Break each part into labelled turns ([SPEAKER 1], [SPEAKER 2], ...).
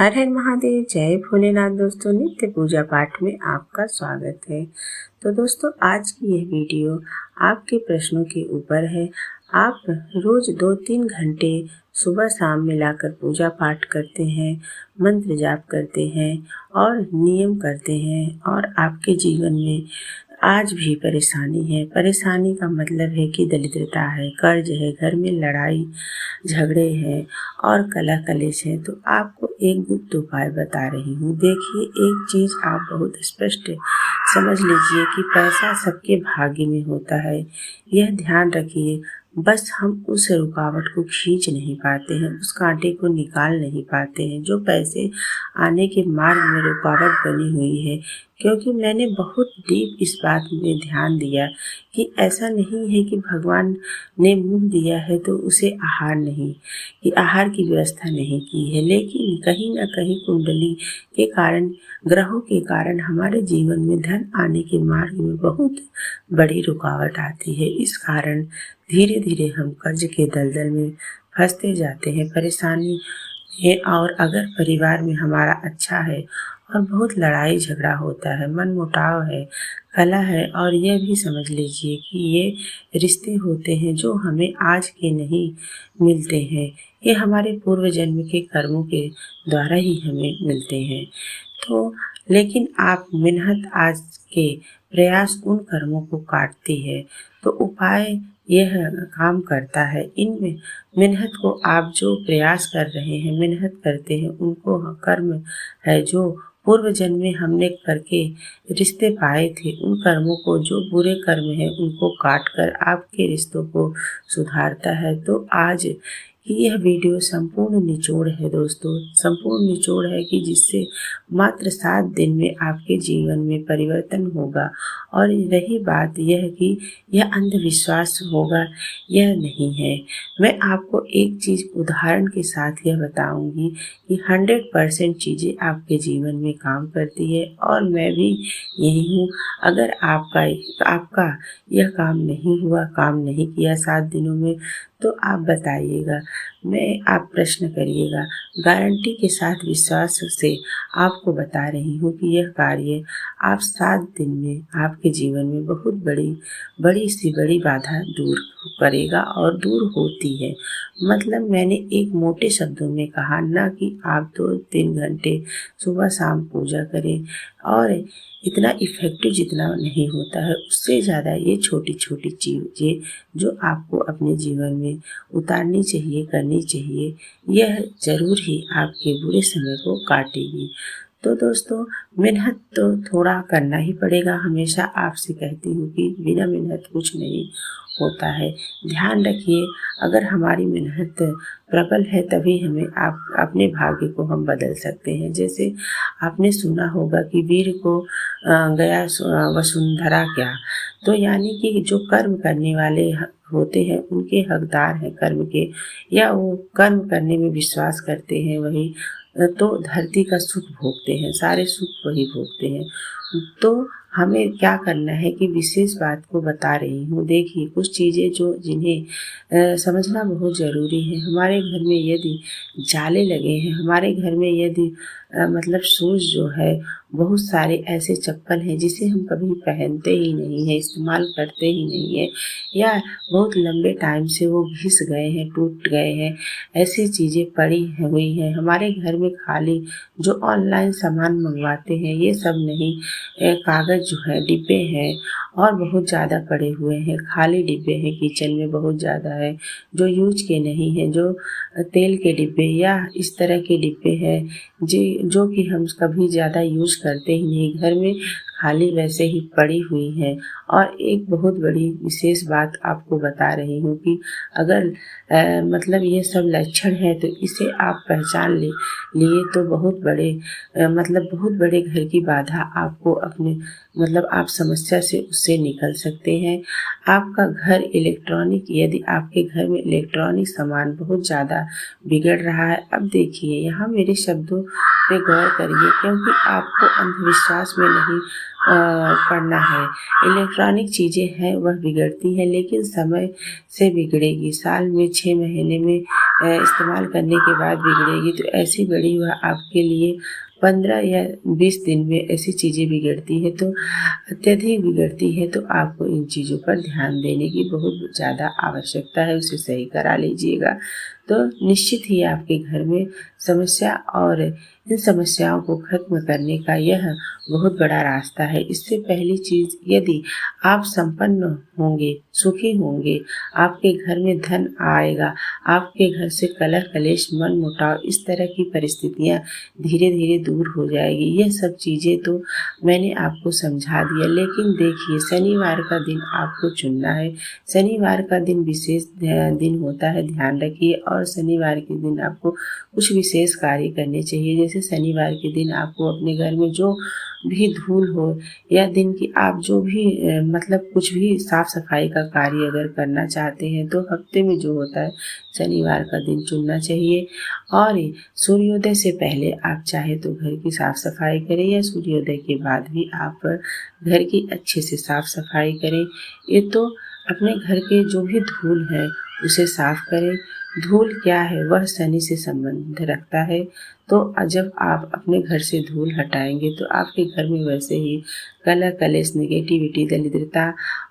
[SPEAKER 1] हर हर महादेव, जय भोलेनाथ। दोस्तों, नित्य पूजा पाठ में आपका स्वागत है। तो दोस्तों, आज की यह वीडियो आपके प्रश्नों के ऊपर है। आप रोज 2-3 घंटे सुबह शाम मिलाकर पूजा पाठ करते हैं, मंत्र जाप करते हैं और नियम करते हैं, और आपके जीवन में आज भी परेशानी है। परेशानी का मतलब है कि दरिद्रता है, कर्ज है, घर में लड़ाई झगड़े हैं और कलह कलेश है। तो आपको एक गुप्त उपाय बता रही हूँ। देखिए, एक चीज़ आप बहुत स्पष्ट समझ लीजिए कि पैसा सबके भाग्य में होता है। यह ध्यान रखिए। बस हम उस रुकावट को खींच नहीं पाते हैं, उस कांटे को निकाल नहीं पाते हैं जो पैसे आने के मार्ग में रुकावट बनी हुई है। क्योंकि मैंने बहुत डीप इस बात में ध्यान दिया कि ऐसा नहीं है कि भगवान ने मुँह दिया है तो उसे आहार नहीं, कि आहार की व्यवस्था नहीं की है, लेकिन कहीं ना कहीं कुंडली के कारण, ग्रहों के कारण हमारे जीवन में धन आने के मार्ग में बहुत बड़ी रुकावट आती है। इस कारण धीरे धीरे हम कर्ज के दलदल में फंसते जाते हैं, परेशानी है। और अगर परिवार में हमारा अच्छा है और बहुत लड़ाई झगड़ा होता है, मन मुटाव है, कलह है, और यह भी समझ लीजिए कि ये रिश्ते होते हैं जो हमें आज के नहीं मिलते हैं, ये हमारे पूर्व जन्म के कर्मों के द्वारा ही हमें मिलते हैं। तो लेकिन आप मेहनत आज के प्रयास उन कर्मों को काटती है। तो उपाय यह काम करता है। इन मेहनत को आप जो प्रयास कर रहे हैं, मेहनत करते हैं, उनको कर्म है जो पूर्व जन्म में हमने करके रिश्ते पाए थे, उन कर्मों को, जो बुरे कर्म हैं उनको काट कर आपके रिश्तों को सुधारता है। तो आज की यह वीडियो संपूर्ण निचोड़ है दोस्तों, संपूर्ण निचोड़ है कि जिससे मात्र 7 दिन में आपके जीवन में परिवर्तन होगा। और रही बात यह कि यह अंधविश्वास होगा, यह नहीं है। मैं आपको एक चीज़ उदाहरण के साथ यह बताऊंगी कि 100% चीज़ें आपके जीवन में काम करती है, और मैं भी यही हूँ। अगर आपका यह काम नहीं हुआ, काम नहीं किया 7 दिनों में, तो आप बताइएगा, आप प्रश्न करिएगा। गारंटी के साथ विश्वास से आपको बता रही हूँ कि यह कार्य आप 7 दिन में आपके जीवन में बहुत बड़ी सी बड़ी बाधा दूर करेगा, और दूर होती है। मतलब मैंने एक मोटे शब्दों में कहा, ना कि आप 2-3 घंटे सुबह शाम पूजा करें, और इतना इफ़ेक्टिव जितना नहीं होता है, उससे ज़्यादा ये छोटी छोटी चीज़ें जो आपको अपने जीवन में उतारनी चाहिए, करनी चाहिए, यह ज़रूर ही आपके बुरे समय को काटेगी। तो दोस्तों, मेहनत तो थोड़ा करना ही पड़ेगा। हमेशा आपसे कहती हूँ कि बिना मेहनत कुछ नहीं होता है। ध्यान रखिए, अगर हमारी मेहनत प्रबल है तभी हमें अपने भाग्य को हम बदल सकते हैं। जैसे आपने सुना होगा कि वीर को गया वसुंधरा क्या। तो यानी कि जो कर्म करने वाले होते हैं उनके हकदार हैं कर्म के, या वो कर्म करने में विश्वास करते हैं, वही तो धरती का सुख भोगते हैं, सारे सुख वही भोगते हैं। तो हमें क्या करना है कि विशेष बात को बता रही हूँ। देखिए, कुछ चीज़ें जिन्हें समझना बहुत ज़रूरी है। हमारे घर में यदि जाले लगे हैं, हमारे घर में यदि मतलब शूज़ जो है, बहुत सारे ऐसे चप्पल हैं जिसे हम कभी पहनते ही नहीं हैं, इस्तेमाल करते ही नहीं हैं, या बहुत लंबे टाइम से वो घिस गए हैं, टूट गए हैं, ऐसी चीज़ें पड़ी हुई हैं हमारे घर में। खाली जो ऑनलाइन सामान मंगवाते हैं, ये सब नहीं, कागज़ जो है, डिब्बे हैं, और बहुत ज़्यादा पड़े हुए हैं, खाली डिब्बे हैं किचन में, बहुत ज़्यादा है, जो यूज के नहीं हैं, जो तेल के डिब्बे या इस तरह के डिब्बे हैं जो कि हम कभी ज़्यादा यूज करते ही नहीं, घर में खाली वैसे ही पड़ी हुई है। और एक बहुत बड़ी विशेष बात आपको बता रही हूँ कि अगर मतलब ये सब लक्षण है तो इसे आप पहचान लिए तो बहुत बड़े मतलब बहुत बड़े घर की बाधा आपको अपने मतलब आप समस्या से उससे निकल सकते हैं। आपका घर इलेक्ट्रॉनिक, यदि आपके घर में इलेक्ट्रॉनिक सामान बहुत ज़्यादा बिगड़ रहा है, अब देखिए यहाँ मेरे शब्दों पे गौर करिए, क्योंकि आपको अंधविश्वास में नहीं पड़ना है। इलेक्ट्रॉनिक चीज़ें हैं वह बिगड़ती हैं, लेकिन समय से बिगड़ेगी। साल में 6 महीने में इस्तेमाल करने के बाद बिगड़ेगी तो ऐसी गढ़ी हुआ आपके लिए 15 या 20 दिन में ऐसी चीज़ें बिगड़ती है तो अत्यधिक बिगड़ती है तो आपको इन चीज़ों पर ध्यान देने की बहुत ज़्यादा आवश्यकता है। उसे सही करा लीजिएगा तो निश्चित ही आपके घर में समस्या और इन समस्याओं को खत्म करने का यह बहुत बड़ा रास्ता है। इससे पहली चीज़, यदि आप संपन्न होंगे, सुखी होंगे, आपके घर में धन आएगा, आपके घर से कलह कलेश मन मुटाव इस तरह की परिस्थितियाँ धीरे धीरे दूर हो जाएगी। यह सब चीज़ें तो मैंने आपको समझा दिया, लेकिन देखिए शनिवार का दिन आपको चुनना है। शनिवार का दिन विशेष दिन होता है, ध्यान रखिए। और शनिवार के दिन आपको कुछ विशेष कार्य करने चाहिए। जैसे शनिवार के दिन आपको अपने घर में जो भी धूल हो या दिन की आप जो भी मतलब कुछ भी साफ सफाई का कार्य अगर करना चाहते हैं तो हफ्ते में जो होता है शनिवार का दिन चुनना चाहिए। और सूर्योदय से पहले आप चाहे तो घर की साफ सफाई करें या सूर्योदय के बाद भी आप घर की अच्छे से साफ सफाई करें। ये तो अपने घर के जो भी धूल है उसे साफ करें। धूल क्या है, वह शनि से संबंध रखता है। तो जब आप अपने घर से धूल हटाएंगे तो आपके घर में वैसे ही कलह कलेश, नेगेटिविटी, दरिद्रता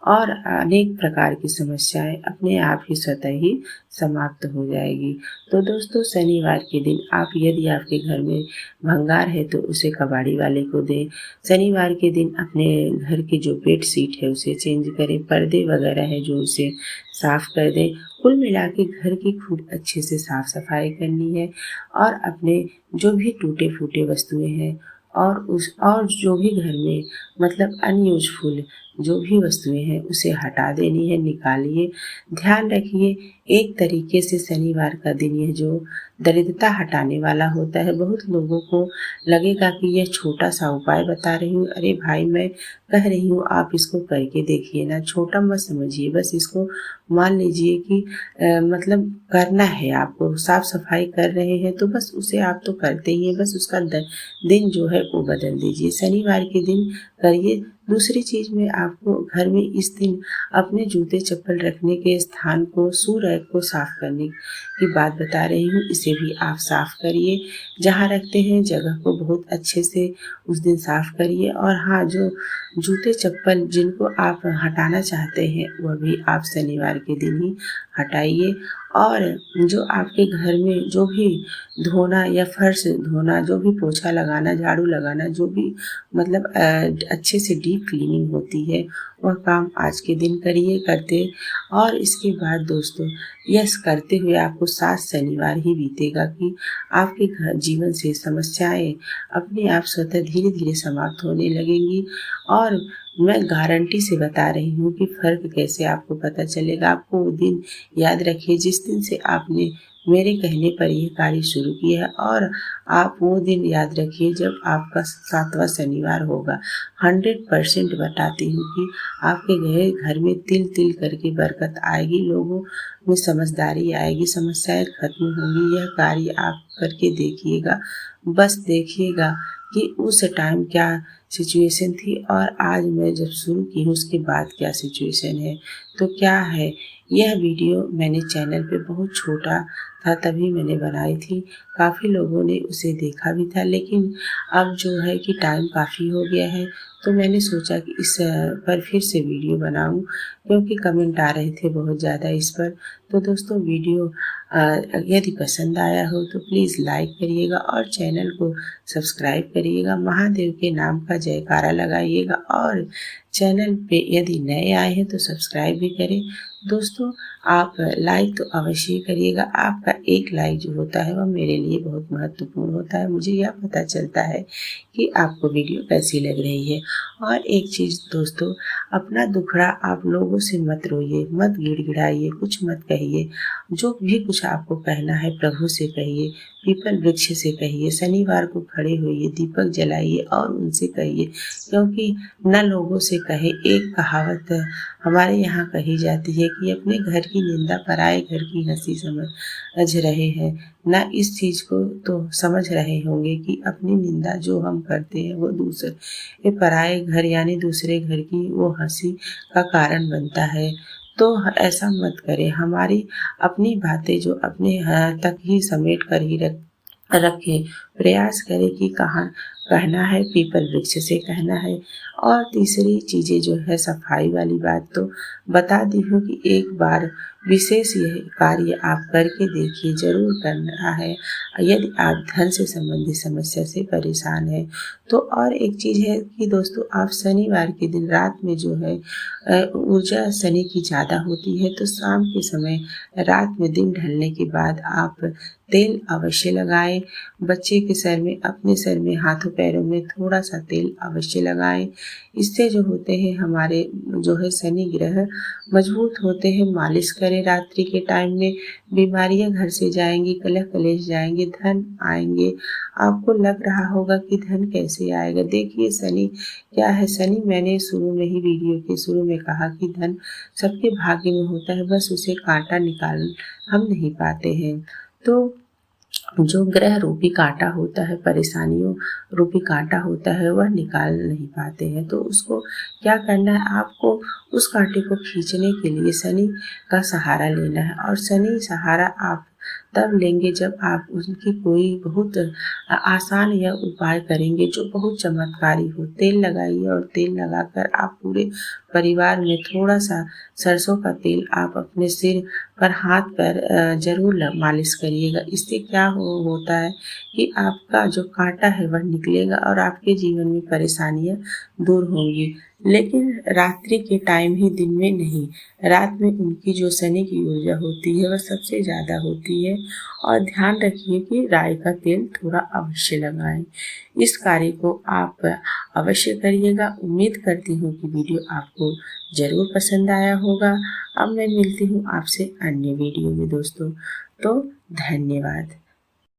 [SPEAKER 1] और अनेक प्रकार की समस्याएं अपने आप ही स्वतः ही समाप्त हो जाएगी। तो दोस्तों शनिवार के दिन आप, यदि आपके घर में भंगार है तो उसे कबाड़ी वाले को दें। शनिवार के दिन अपने घर की जो बेड शीट है उसे चेंज करें, पर्दे वगैरह है जो उसे साफ कर दें। कुल मिला के घर की खूब अच्छे से साफ सफाई करनी है और अपने जो भी टूटे फूटे वस्तुएं हैं और जो भी घर में मतलब अनयूजफुल जो भी वस्तुएं हैं उसे हटा देनी है, निकालिए। ध्यान रखिए एक तरीके से शनिवार का दिन यह जो दरिद्रता हटाने वाला होता है, बहुत लोगों को लगेगा कि यह छोटा सा उपाय बता रही हूँ। अरे भाई, मैं कह रही हूँ आप इसको करके देखिए ना, छोटा मत समझिए। बस इसको मान लीजिए कि मतलब करना है आपको, साफ सफाई कर रहे हैं तो बस उसे आप तो करते ही हैं, बस उसका दिन जो है वो बदल दीजिए। शनिवार के दिन करिए। दूसरी चीज़ में आपको घर में इस दिन अपने जूते चप्पल रखने के स्थान को, शू रैक को साफ करने की बात बता रही हूँ। इसे भी आप साफ करिए। जहाँ रखते हैं जगह को बहुत अच्छे से उस दिन साफ करिए। और हाँ, जो जूते चप्पल जिनको आप हटाना चाहते हैं वह भी आप शनिवार के दिन ही हटाइए। और जो आपके घर में जो भी धोना या फर्श धोना, जो भी पोछा लगाना, झाड़ू लगाना, जो भी मतलब अच्छे से डीप क्लीनिंग होती है वह काम आज के दिन करते। और इसके बाद दोस्तों यह करते हुए आपको 7 शनिवार ही बीतेगा कि आपके घर जीवन से समस्याएं अपने आप स्वतः धीरे धीरे समाप्त होने लगेंगी। और मैं गारंटी से बता रही हूँ कि फर्क कैसे आपको पता चलेगा। आपको वो दिन याद रखिए जिस दिन से आपने मेरे कहने पर यह कार्य शुरू किया है, और आप वो दिन याद रखिए जब आपका 7वां शनिवार होगा। 100% बताती हूँ कि आपके घर में तिल तिल करके बरकत आएगी, लोगों में समझदारी आएगी, समस्याएं खत्म होंगी। यह कार्य आप करके देखिएगा, बस देखिएगा कि उस टाइम क्या सिचुएशन थी और आज मैं जब शुरू की हूँ उसके बाद क्या सिचुएशन है। तो क्या है, यह वीडियो मैंने चैनल पे बहुत छोटा था तभी मैंने बनाई थी। काफ़ी लोगों ने उसे देखा भी था, लेकिन अब जो है कि टाइम काफ़ी हो गया है तो मैंने सोचा कि इस पर फिर से वीडियो बनाऊं, क्योंकि कमेंट आ रहे थे बहुत ज़्यादा इस पर। तो दोस्तों वीडियो यदि पसंद आया हो तो प्लीज़ लाइक करिएगा और चैनल को सब्सक्राइब करिएगा। महादेव के नाम का जयकारा लगाइएगा और चैनल पे यदि नए आए हैं तो सब्सक्राइब भी करें। दोस्तों आप लाइक तो अवश्य करिएगा। आपका एक लाइक जो होता है वह मेरे लिए बहुत महत्वपूर्ण होता है। मुझे यह पता चलता है कि आपको वीडियो कैसी लग रही है। और एक चीज़ दोस्तों, अपना दुखड़ा आप लोगों से मत रोइए, मत गिड़गिड़ाइए, कुछ मत कहिए। जो भी कुछ आपको कहना है प्रभु से कहिए, पीपल वृक्ष से कहिए, शनिवार को खड़े होइए, दीपक जलाइए और उनसे कहिए। क्योंकि न लोगों से कहे, एक कहावत हमारे यहाँ कही जाती है कि अपने घर की निंदा पराए घर की हंसी समझ रहे हैं। ना इस चीज़ को तो समझ रहे होंगे कि अपनी निंदा जो हम करते हैं वो दूसरे पराए घर यानी दूसरे घर की वो हंसी का कारण बनता है। तो ऐसा मत करें। हमारी अपनी बातें जो अपने तक ही समेट कर ही रखें। प्रयास करें कि कहाँ कहना है, पीपल वृक्ष से कहना है। और तीसरी चीज़ें जो है सफाई वाली बात तो बता दी हूँ कि एक बार विशेष यह कार्य आप करके देखिए, ज़रूर करना है। यदि आप धन से संबंधित समस्या से परेशान हैं तो और एक चीज़ है कि दोस्तों, आप शनिवार के दिन रात में जो है ऊर्जा शनि की ज़्यादा होती है, तो शाम के समय रात में दिन ढलने के बाद आप तेल अवश्य लगाएं। बच्चे के सर में, अपने सर में, हाथों पैरों में थोड़ा सा तेल अवश्य लगाएं। इससे जो होते हैं हमारे जो है शनि ग्रह मजबूत होते हैं। मालिश करें रात्रि के टाइम में, बीमारियां घर से जाएंगी, कलह कलेश जाएंगे, धन आएंगे। आपको लग रहा होगा कि धन कैसे आएगा। देखिए शनि क्या है, शनि मैंने शुरू में ही वीडियो के शुरू में कहा कि धन सबके भाग्य में होता है, बस उसे कांटा निकाल हम नहीं पाते हैं। तो जो ग्रह रूपी कांटा होता है, परेशानियों रूपी कांटा होता है, वह निकाल नहीं पाते हैं। तो उसको क्या करना है, आपको उस कांटे को खींचने के लिए शनि का सहारा लेना है। और शनि सहारा आप तब लेंगे जब आप उनकी कोई बहुत आसान या उपाय करेंगे जो बहुत चमत्कारी हो। तेल लगाइए और तेल लगाकर आप पूरे परिवार में थोड़ा सा सरसों का तेल आप अपने सिर पर, हाथ पर जरूर मालिश करिएगा। इससे क्या होता है कि आपका जो कांटा है वह निकलेगा और आपके जीवन में परेशानियां दूर होंगी। लेकिन रात्रि के टाइम ही, दिन में नहीं। रात में उनकी जो शनि की ऊर्जा होती है वह सबसे ज़्यादा होती है। और ध्यान रखिए कि राई का तेल थोड़ा अवश्य लगाएं। इस कार्य को आप अवश्य करिएगा। उम्मीद करती हूँ कि वीडियो आपको ज़रूर पसंद आया होगा। अब मैं मिलती हूँ आपसे अन्य वीडियो में दोस्तों। तो धन्यवाद।